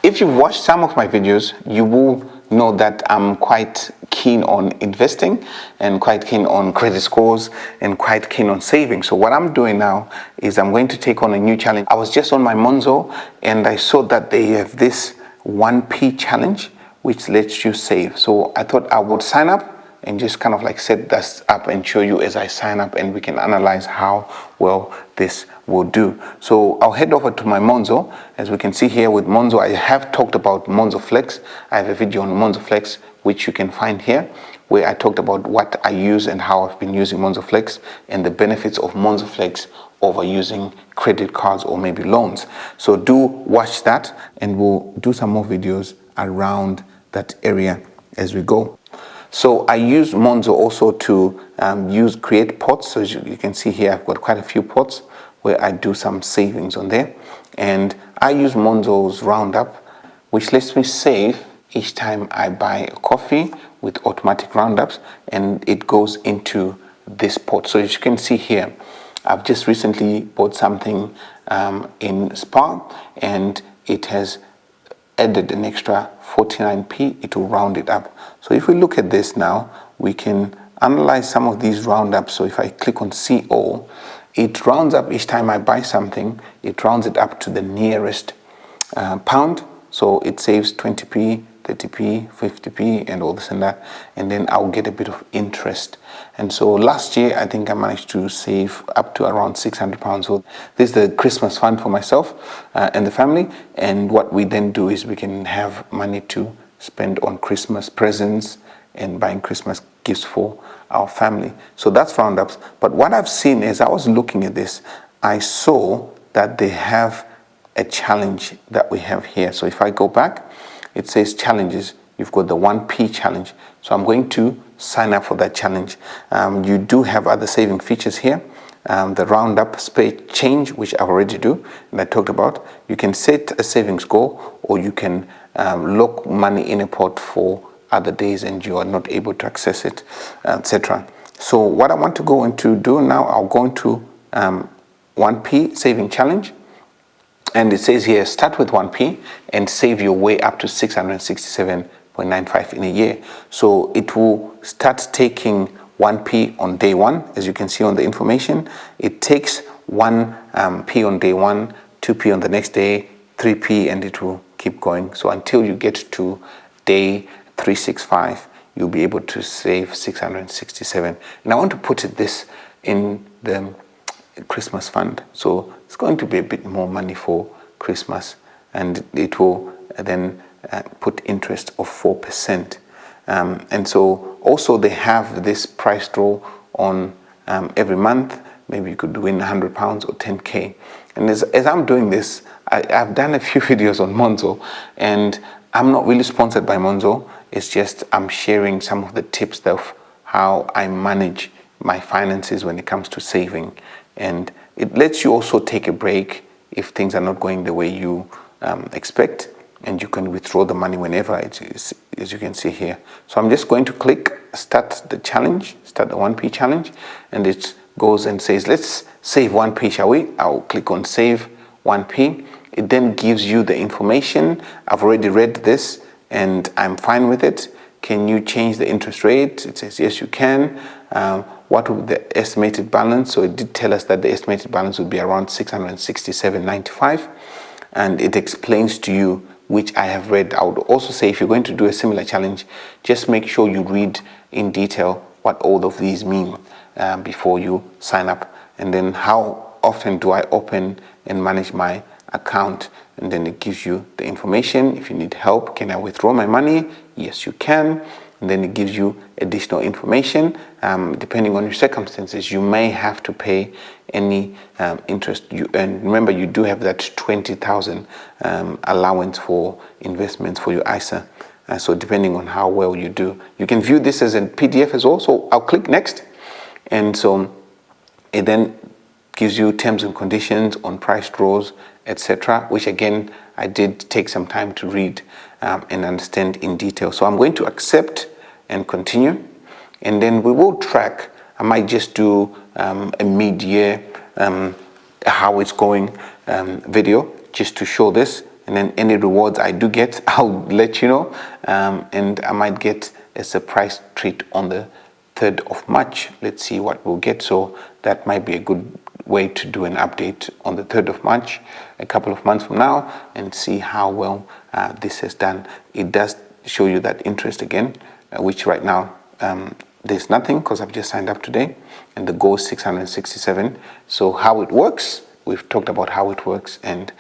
If you've watched some of my videos, you will know that I'm quite keen on investing and quite keen on credit scores and quite keen on saving. So what I'm doing now is I'm going to take on a new challenge. I was just on my Monzo and I saw that they have this 1p challenge which lets you save. So I thought I would sign up and just kind of like set this up and show you as I sign up, and we can analyze how well this will do. So I'll head over to my Monzo. As we can see here with Monzo, I have talked about Monzo Flex. I have a video on Monzo Flex which you can find here, where I talked about what I use and how I've been using Monzo Flex and the benefits of Monzo Flex over using credit cards or maybe loans. So do watch that, and we'll do some more videos around that area as we go. So I use Monzo also to create pots. So as you can see here, I've got quite a few pots where I do some savings on there. And I use Monzo's roundup, which lets me save each time I buy a coffee with automatic roundups, and it goes into this pot. So as you can see here, I've just recently bought something in Spar, and it has added an extra 49p. It will round it up. So if we look at this now, we can analyze some of these roundups. So if I click on CO, it rounds up each time I buy something. It rounds it up to the nearest pound. So it saves 20p, 30p, 50p, and all this and that. And then I'll get a bit of interest. And so last year, I think I managed to save up to around £600. So this is the Christmas fund for myself and the family. And what we then do is we can have money to spend on Christmas presents and buying Christmas gifts for our family. So that's roundups. But what I've seen is, I was looking at this, I saw that they have a challenge that we have here. So if I go back, it says challenges. You've got the 1p challenge. So I'm going to sign up for that challenge. You do have other saving features here. The roundup spade change, which I already do and I talked about. You can set a savings goal, or you can lock money in a pot for other days and you are not able to access it, etc. So what I want to go into do now, I'll go into 1p saving challenge. And it says here, start with 1p and save your way up to 667.95 in a year. So it will start taking 1p on day one, as you can see on the information. It takes 1p on day one, 2p on the next day, 3p, and it will keep going. So until you get to day 365, you'll be able to save 667. And I want to put this in the Christmas fund. So it's going to be a bit more money for Christmas, and it will then put interest of 4%. And so also they have this price draw on every month. Maybe you could win £100 or 10k. And as I'm doing this, I've done a few videos on Monzo, and I'm not really sponsored by Monzo. It's just I'm sharing some of the tips of how I manage my finances when it comes to saving. And it lets you also take a break if things are not going the way you expect, and you can withdraw the money whenever it is, as you can see here. So I'm just going to click start the challenge, start the 1p challenge, and it goes and says, let's save 1p, shall we? I'll click on save 1p. It then gives you the information. I've already read this and I'm fine with it. Can you change the interest rate? It says yes, you can. What would be the estimated balance? So it did tell us that the estimated balance would be around 667.95, and it explains to you, which I have read. I would also say, if you're going to do a similar challenge, just make sure you read in detail what all of these mean before you sign up. And then how often do I open and manage my account? And then it gives you the information. If you need help, can I withdraw my money? Yes, you can. And then it gives you additional information. Depending on your circumstances, you may have to pay any interest. And remember, you do have that 20,000 allowance for investments for your ISA. So depending on how well you do, you can view this as a PDF as well. So I'll click next. And so it then gives you terms and conditions on price draws, etc., which again, I did take some time to read and understand in detail. So I'm going to accept and continue, and then we will track. I might just do a mid-year how it's going video just to show this, and then any rewards I do get, I'll let you know, and I might get a surprise treat on the 3rd of March. Let's see what we'll get. So that might be a good way to do an update on the 3rd of March, a couple of months from now, and see how well this has done. It does show you that interest again, which right now there's nothing because I've just signed up today, and the goal is 667. So how it works, we've talked about how it works, and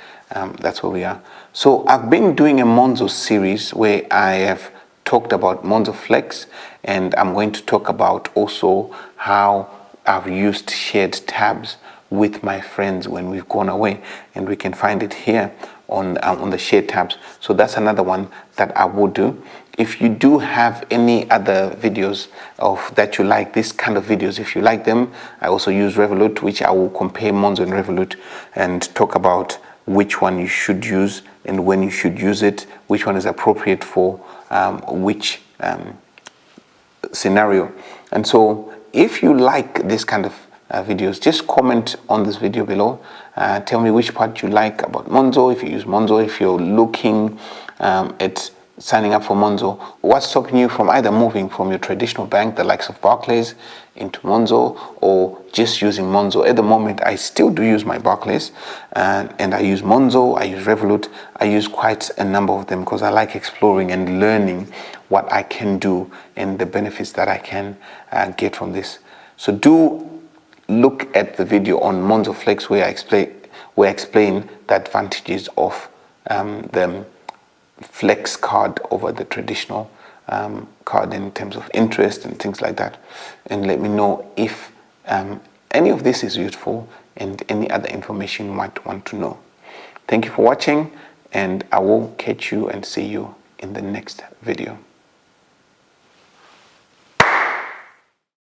that's where we are. So I've been doing a Monzo series where I have talked about Monzo Flex, and I'm going to talk about also how I've used shared tabs with my friends when we've gone away, and we can find it here on the shared tabs. So that's another one that I will do. If you do have any other videos of that you like, this kind of videos, if you like them, I also use Revolut, which I will compare Monzo and Revolut and talk about which one you should use and when you should use it, which one is appropriate for which scenario. And so if you like this kind of videos, just comment on this video below. Tell me which part you like about Monzo, if you use Monzo, if you're looking at signing up for Monzo, what's stopping you from either moving from your traditional bank, the likes of Barclays, into Monzo, or just using Monzo. At the moment, I still do use my Barclays, and I use Monzo, I use Revolut, I use quite a number of them because I like exploring and learning what I can do and the benefits that I can get from this. So do look at the video on Monzo Flex where I explain the advantages of the Flex card over the traditional card in terms of interest and things like that, and let me know if any of this is useful and any other information you might want to know. Thank you for watching, and I will catch you and see you in the next video.